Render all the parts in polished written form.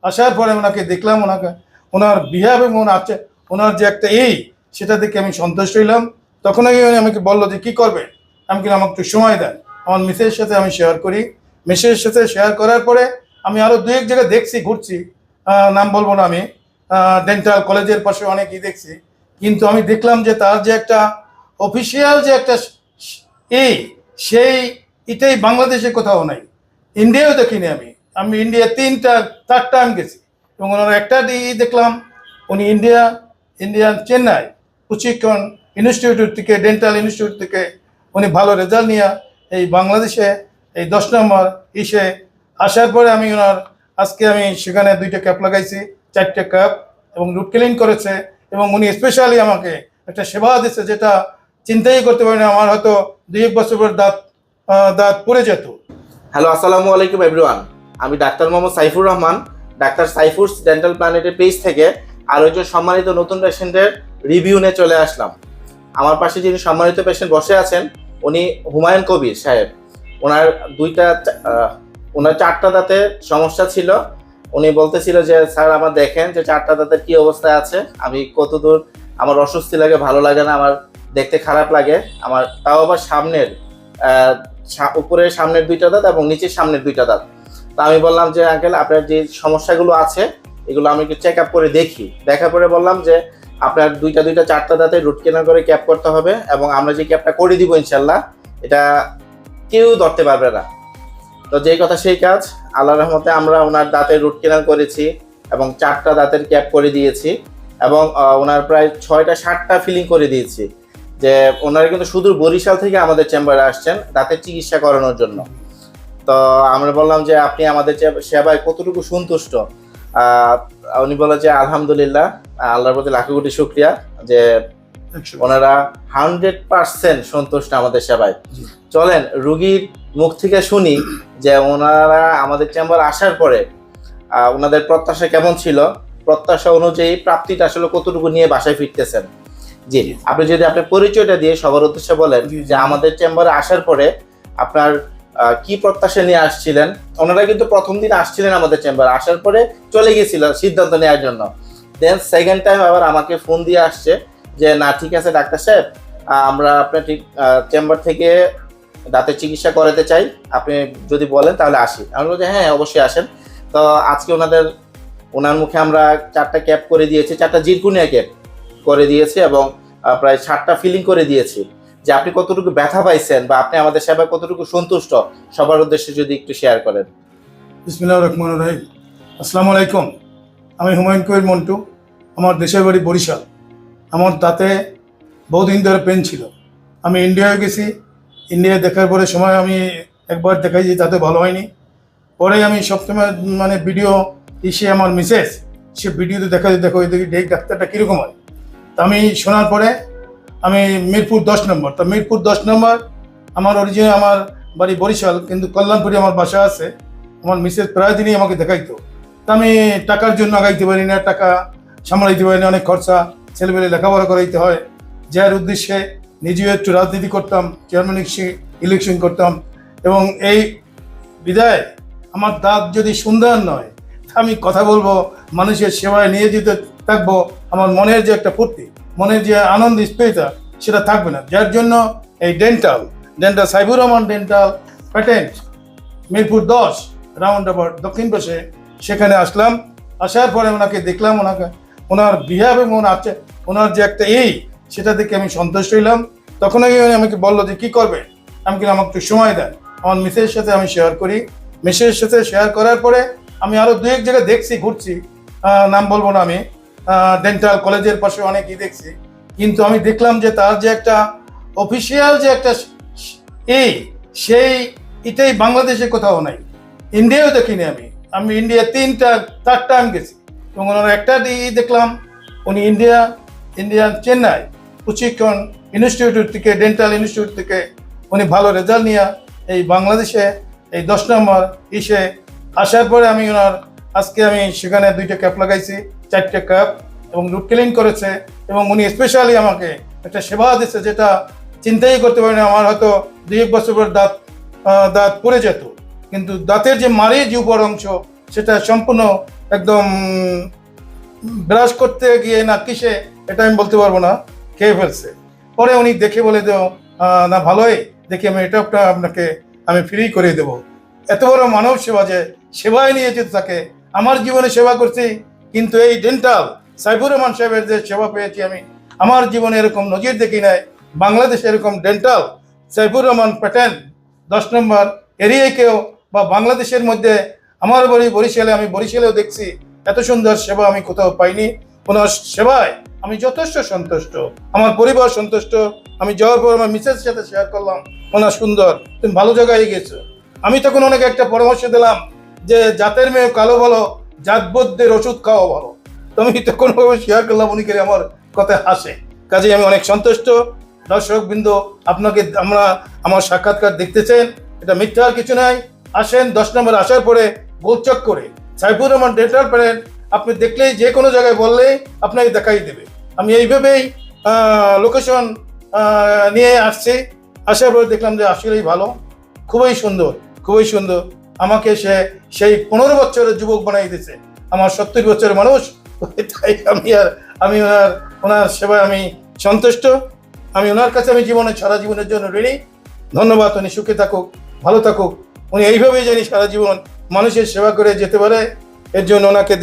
আসার পরে ওনাকে দেখলাম, ওনার বিহেভ এবং ওনার যে একটা সেটা দেখে আমি সন্তুষ্ট হইলাম। তখনই উনি আমাকে বললো যে কী করবে, আমি কিন্তু আমাকে একটু সময় দেন। আমার মিসের সাথে আমি শেয়ার করি। মিসের সাথে শেয়ার করার পরে আমি আরও দু এক জায়গায় দেখছি, ঘুরছি, নাম বলবো না আমি, ডেন্টাল কলেজের পাশে অনেক দেখছি। কিন্তু আমি দেখলাম যে তার যে একটা অফিসিয়াল যে একটা সেই এটাই বাংলাদেশে কোথাও নাই, ইন্ডিয়াও দেখিনি। আমি ইন্ডিয়া 3-4 টাইম গেছি এবং ওনার একটা দেখলাম, উনি ইন্ডিয়ান চেন্নাই প্রশিক্ষণ ইনস্টিটিউট থেকে, ডেন্টাল ইনস্টিটিউট থেকে উনি ভালো রেজাল্ট নিয়ে এই বাংলাদেশে এই 10 নম্বর আসার পরে আমি আজকে আমি সেখানে 2টা ক্যাপ লাগাইছি, 4টে ক্যাপ, এবং রুট ক্লিন করেছে। এবং উনি স্পেশালি আমাকে একটা সেবা দিচ্ছে যেটা চিন্তাই করতে পারি না। আমার হয়তো 2-1 বছর পর দাঁত পড়ে যেত। হ্যালো, আসসালামু আলাইকুম এভরিওয়ান। আমি doctor Mohammad Saifur Rahman, doctor সাইফুরস dental প্ল্যানেটের page থেকে আরও একজন সম্মানিত নতুন পেশেন্টের রিভিউ নিয়ে চলে আসলাম। আমার পাশে যিনি সম্মানিত পেশেন্ট বসে আছেন উনি হুমায়ুন কবির সাহেব। ওনার 4টা দাঁতে সমস্যা ছিল। উনি বলতেছিল যে স্যার আমার দেখেন যে 4টা দাঁতের কি অবস্থায় আছে, আমি কতদূর আমার অস্বস্তি লাগে, ভালো লাগে না, আমার দেখতে খারাপ লাগে, আমার তাও আবার উপরের সামনের 2টা দাঁত এবং নিচের সামনের 2টা দাঁত। তা আমি বললাম যে আঙ্কেল আপনার যে সমস্যাগুলো আছে এগুলো আমি একটু চেক আপ করে দেখি। দেখার পরে বললাম যে আপনার 4টা দাঁতে রুট কেনাল করে ক্যাপ করতে হবে, এবং আমরা যে ক্যাপটা করে দিব ইনশাল্লাহ এটা কেউ ধরতে পারবে না। তো যেই কথা সেই কাজ, আল্লাহর রহমতে আমরা ওনার দাঁতের রুট কেনাল করেছি এবং 4টা দাঁতের ক্যাপ করে দিয়েছি, এবং ওনার প্রায় 6টা ফিলিং করে দিয়েছি। যে ওনারা কিন্তু সুদূর বরিশাল থেকে আমাদের চেম্বারে আসছেন দাঁতের চিকিৎসা করানোর জন্য। তো আমরা বললাম যে আপনি আমাদের সেবায় কতটুকু সন্তুষ্ট। উনি বলে যে আলহামদুলিল্লাহ, আল্লাহর প্রতি লাখো কোটি শুকরিয়া যে ওনারা 100% সন্তুষ্ট আমাদের সেবায়। চলেন রুগীর মুখ থেকে শুনি যে ওনারা আমাদের চেম্বার আসার পরে ওনাদের প্রত্যাশা কেমন ছিল, প্রত্যাশা অনুযায়ী প্রাপ্তিটা আসলে কতটুকু নিয়ে বাসায় ফিরতেছেন। জি, আপনি যদি আপনার পরিচয়টা দিয়ে সবার উদ্দেশ্যে বলেন যে আমাদের চেম্বারে আসার পরে আপনার কি প্রত্যাশা নিয়ে আসছিলেন। ওনারা কিন্তু প্রথম দিন আসছিলেন আমাদের চেম্বারে, আসার পরে চলে গেছিল সিদ্ধান্ত নেওয়ার জন্য। দেন সেকেন্ড টাইম আবার আমাকে ফোন দিয়ে আসছে যে না ঠিক আছে ডাক্তার সাহেব, আমরা আপনার ঠিক চেম্বার থেকে দাঁতের চিকিৎসা করাতে চাই, আপনি যদি বলেন তাহলে আসি। আমি বলছি হ্যাঁ অবশ্যই আসেন। তো আজকে ওনার মুখে আমরা 4টা ক্যাপ করে দিয়েছি, 4টা জিরকুনিয়া ক্যাপ করে দিয়েছি, এবং প্রায় 7টা ফিলিং করে দিয়েছি। যে আপনি কতটুকু ব্যথা পাইছেন বা আপনি আমাদের সেবায় কতটুকু সন্তুষ্ট সবার উদ্দেশ্যে যদি একটু শেয়ার করেন। বিসমিল্লাহির রহমানির রহিম। আসসালামু আলাইকুম। আমি হুমায়ুন কবির মন্টু, আমার দেশের বাড়ি বরিশাল। আমার দাঁতে বহুদিন ধরে পেন ছিল। আমি ইন্ডিয়ায় গেছি, ইন্ডিয়ায় দেখার পরে সময় আমি একবার দেখাইছি, তাতে ভালো হয়নি। পরে আমি সবসময় ভিডিও আমার মিসেস সে ভিডিওতে দেখো দেখি ডাক্তারটা কীরকম হয়। তা আমি শোনার পরে আমি মিরপুর 10 নম্বর, তা মিরপুর 10 নম্বর আমার অরিজিনাল, আমার বাড়ি বরিশাল কিন্তু কল্যাণপুরে আমার বাসা আছে। আমার মিসেস প্রায় দিনই আমাকে দেখাইতো। তা আমি টাকার জন্য আগাইতে পারি না, টাকা সামলাইতে পারি না, অনেক খরচা, ছেলেমেলে লেখাপড়া করাইতে হয়। যার উদ্দেশ্যে নিজেও একটু রাজনীতি করতাম, চেয়ারম্যান ইলেকশন করতাম, এবং এই বিদায় আমার দাঁত যদি সুন্দর নয় আমি কথা বলবো, মানুষের সেবায় নিয়োজিত থাকবো, আমার মনের যে একটা ফুর্তি, মনের যে আনন্দ স্পেসটা সেটা থাকবে না। যার জন্য এই dental Saifur Rahman dental patent Mirpur 10 round about দক্ষিণ পাশে সেখানে আসলাম। আসার পরে ওনাকে দেখলাম, ওনার বিহেভ এবং ওনার যে একটা সেটা দেখে আমি সন্তুষ্ট হইলাম। তখনই উনি আমাকে বললো যে কী করবে, আমি কিন্তু আমাকে একটু সময় দেন। আমার মিসের সাথে আমি শেয়ার করি। মিসের সাথে শেয়ার করার পরে আমি আরও 2-1 জায়গায় দেখছি, ঘুরছি, নাম বলবো না আমি, ডেন্টাল কলেজের পাশে অনেক দেখছি। কিন্তু আমি দেখলাম যে তার যে একটা অফিসিয়াল যে একটা এটাই বাংলাদেশে কোথাও নাই, ইন্ডিয়াও দেখিনি। আমি ইন্ডিয়া 3-4 টাইম গেছি এবং ওনার একটা দেখলাম, উনি ইন্ডিয়ান চেন্নাই প্রশিক্ষণ ইনস্টিটিউট থেকে, ডেন্টাল ইনস্টিটিউট থেকে উনি ভালো রেজাল্ট নিয়ে এই বাংলাদেশে এই 10 নম্বর আসার পরে আমি আজকে আমি সেখানে 2টা ক্যাপ লাগাইছি, 4টে ক্যাপ, এবং রুট ক্লিন করেছে। এবং উনি স্পেশালি আমাকে একটা সেবা দিচ্ছে যেটা চিন্তাই করতে পারি না। আমার হয়তো 2-1 বছর পর দাঁত পড়ে যেত, কিন্তু দাঁতের যে মাড়ির যে উপর অংশ সেটা সম্পূর্ণ একদম ব্রাশ করতে গিয়ে না কিসে এটা আমি বলতে পারবো না, খেয়ে ফেলছে। পরে উনি দেখে বলে দেও না ভালোই, দেখি আমি এটা আপনাকে আমি ফ্রি করে দেবো। এত বড় মানব সেবা, যে সেবায় নিয়ে যেতে থাকে। আমার জীবনে সেবা করছি, কিন্তু এই ডেন্টাল সাইফুর রহমান সাহেবের যে সেবা পেয়েছি আমি, আমার জীবনে এরকম নজির দেখি নাই। বাংলাদেশে এরকম ডেন্টাল সাইফুর রহমান প্যাটার্ন 10 নম্বর এরিয়াকেও বা বাংলাদেশের মধ্যে, আমার বাড়ি বরিশালে, আমি বরিশালেও দেখছি এত সুন্দর সেবা আমি কোথাও পাইনি। ওনার সেবায় আমি যথেষ্ট সন্তুষ্ট, আমার পরিবার সন্তুষ্ট। আমি যাওয়ার পর আমার মিসেসের সাথে শেয়ার করলাম, ওনার সুন্দর, তুমি ভালো জায়গায় গেছো। আমি তখন অনেক একটা পরামর্শ দিলাম যে জাতের মেয়ে কালো ভালো, জাতবদ্ধের ওষুধ খাওয়া ভালো। তো আমি তখন শেয়ার করলাম, উনি করে আমার কথায় হাসে। কাজে আমি অনেক সন্তুষ্ট। দর্শক বৃন্দ, আপনাকে আমার সাক্ষাৎকার দেখতেছেন, এটা মিথ্যা আর কিছু নাই। আসেন, 10 নম্বর আসার পরে গোলচক করে সাইফুর রহমান ডেন্টাল প্যানেল আপনি দেখলেই, যে কোনো জায়গায় বললে আপনাকে দেখাই দেবে। আমি এইভাবেই লোকেশন নিয়ে আসছি। আসার পরে দেখলাম যে আসলেই ভালো, খুবই সুন্দর, খুবই সুন্দর। আমাকে সেই 15 বছরের যুবক বানাই দিয়েছে, আমার 70 বছরের মানুষ। তাই আমি ওনার সেবায় আমি সন্তুষ্ট। আমি ওনার কাছে আমি সারা জীবনের জন্য ঋণী। ধন্যবাদ। উনি সুখে থাকুক, ভালো থাকুক। উনি এইভাবেই জানি সারা জীবন মানুষের সেবা করে যেতে পারে। এর জন্য ওনাকে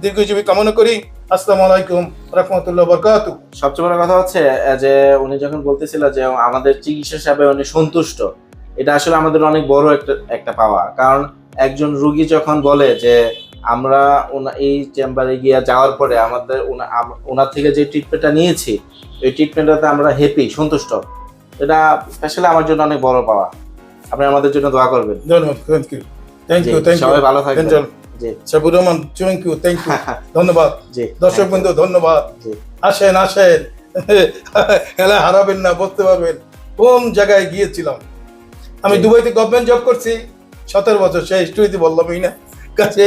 দীর্ঘজীবী কামনা করি। আসসালামু আলাইকুম রহমতুল্লাহ বরকাতু। সবচেয়ে বড় কথা হচ্ছে যে উনি যখন বলতেছিল যে আমাদের চিকিৎসা সেবায় উনি সন্তুষ্ট, এটা আসলে আমাদের অনেক বড় একটা পাওয়া। কারণ একজন রুগী যখন বলে যে আমরা এই চেম্বারে গিয়ে যাওয়ার পরে ওনার থেকে যে ট্রিটমেন্টটা নিয়েছি, এই ট্রিটমেন্টটাতে আমরা হ্যাপি, সন্তুষ্ট, এটা আসলে আমার জন্য অনেক বড় পাওয়া। আপনি আমাদের জন্য দোয়া করবেন। ধন্যবাদ। Thank you. সবাই ভালো থাকবেন। জি, সাইফুর রহমান, থ্যাংক ইউ। ধন্যবাদ। জি, দর্শক বন্ধু, ধন্যবাদ। জি, আসেন খেলা হারাবেন না, বলতে পারবেন কোন জায়গায় গিয়েছিলাম। আমি জি। দুবাইতে গভর্নমেন্ট জব করছি 17 বছর, সেই স্টোরিতে বললামই না। কাছে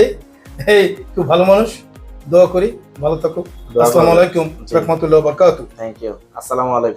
এই খুব ভালো মানুষ, দোয়া করি ভালো থাকুক। আসসালামু আলাইকুম রহমতুল্লাহ বরকাতু। Thank you. আসসালামু আলাইকুম।